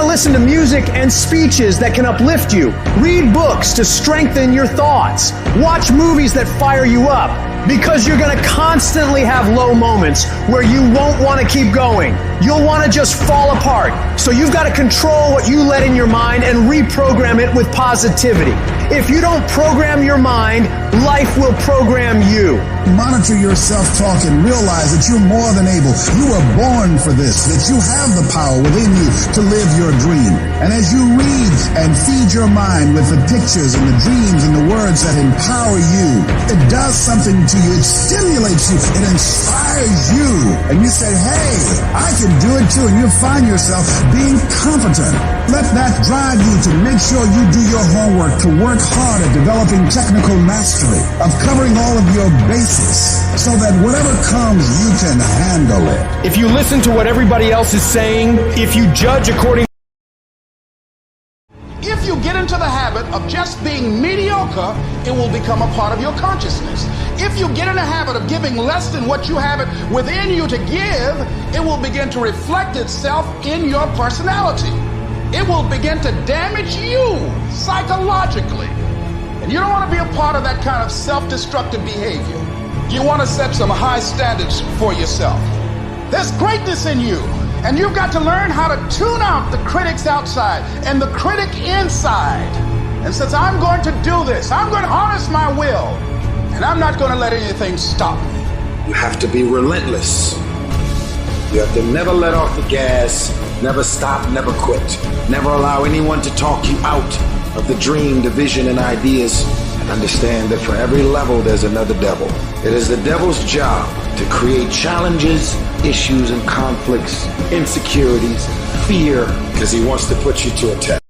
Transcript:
listen to music and speeches that can uplift you. Read books to strengthen your thoughts. Watch movies that fire you up, because you're going to constantly have low moments where you won't want to keep going. You'll want to just fall apart. So you've got to control what you let in your mind and reprogram it with positivity. If you don't program your mind, life will program you. Monitor your self-talk and realize that you're more than able. You were born for this, that you have the power within you to live your dream. And as you read and feed your mind with the pictures and the dreams and the words that empower you, it does something to you. It stimulates you. It inspires you. And you say, hey, I can do it too. And you find yourself being competent. Let that drive you to make sure you do your homework, to work hard at developing technical mastery, of covering all of your bases, so that whatever comes, you can handle it. If you listen to what everybody else is saying, if you judge according If you get into the habit of just being mediocre, it will become a part of your consciousness. If you get in the habit of giving less than what you have it within you to give, it will begin to reflect itself in your personality. It will begin to damage you psychologically. And you don't want to be a part of that kind of self-destructive behavior. You want to set some high standards for yourself. There's greatness in you. And you've got to learn how to tune out the critics outside and the critic inside. And since I'm going to do this, I'm going to harness my will, and I'm not going to let anything stop me. You have to be relentless. You have to never let off the gas, never stop, never quit. Never allow anyone to talk you out of the dream, the vision, and ideas. And understand that for every level, there's another devil. It is the devil's job to create challenges, issues, and conflicts, insecurities, fear, because he wants to put you to a test.